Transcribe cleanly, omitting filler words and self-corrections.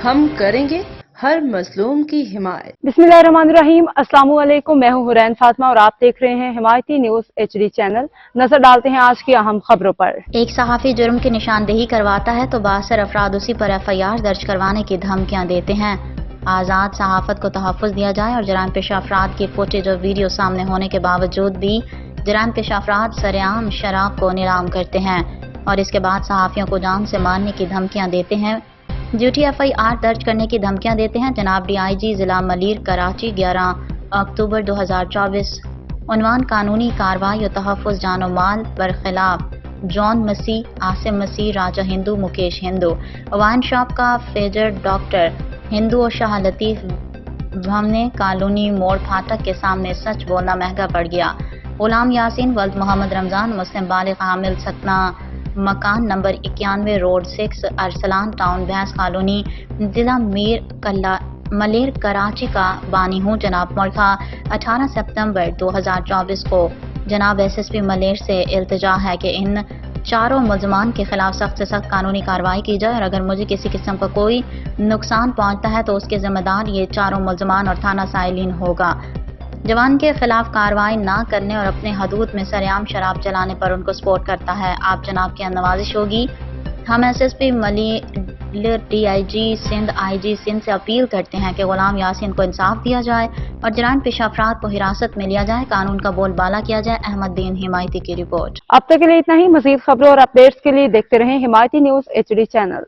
हम करेंगे हर मजलूम की हिमायत। बिस्मिल्लाहिर्रहमानिर्रहीम। अस्सलाम वालेकुम। मैं हूं हुरैन फातिमा और आप देख रहे हैं हिमायती न्यूज HD चैनल। नजर डालते हैं आज की अहम खबरों पर। एक सहाफ़ी जुर्म की निशानदेही करवाता है तो 62 अफराद उसी पर FIR दर्ज करवाने की धमकियां देते हैं। आज़ाद सहाफत को तहफ़्फ़ुज़ दिया जाए और जराइम पेश अफराद की फुटेज और वीडियो सामने होने के बावजूद भी जराइम पेश अफराद सरेआम शराब को नीलाम करते हैं और इसके बाद सहाफ़ियों को जान से मारने की धमकियां देते हैं, झूठी FIR दर्ज करने की धमकियां देते हैं। जनाब DIG ज़िला मलीर कराची 11 अक्टूबर 2024। उन्वान कानूनी कार्रवाई और तहफ़्फ़ुज़ जान और माल पर खिलाफ जॉन मसीह, आसिम मसीह, राजा हिंदू, मुकेश हिंदू। वाइन शॉप का फेजर डॉक्टर हिंदू और शाह लतीफ़ हमने कॉलोनी मोड़ फाटक के सामने सच बोलना महंगा पड़ गया। गुलाम यासीन वल्द मोहम्मद रमज़ान मुस्लिम बालिग हामिल सतना मकान नंबर 91 रोड 6 अरसलान टाउन भैंस कॉलोनी जिला मीर कल्ला मलेर कराची का बानी हूँ। जनाब मुल्का 18 सितंबर 2024 को जनाब SSP मलेर से इल्तिजा है कि इन चारों मुल्ज़मान के खिलाफ सख्त से सख्त कानूनी कार्रवाई की जाए और अगर मुझे किसी किस्म का कोई नुकसान पहुंचता है तो उसके जिम्मेदार ये चारों मुल्ज़मान और थाना साइलिन होगा। जवान के खिलाफ कार्रवाई ना करने और अपने हदूद में सरेआम शराब चलाने पर उनको सपोर्ट करता है। आप जनाब की नवाजिश होगी। हम SSP Malir DIG Sindh IG Sindh से अपील करते हैं कि गुलाम यासीन को इंसाफ दिया जाए और जराइम पेश अफराद को हिरासत में लिया जाए, कानून का बोलबाला किया जाए। अहमद दीन हिमायती की रिपोर्ट। अब तक के लिए इतना ही। मजीद खबरों और अपडेट्स के लिए देखते रहें हिमायती न्यूज HD चैनल।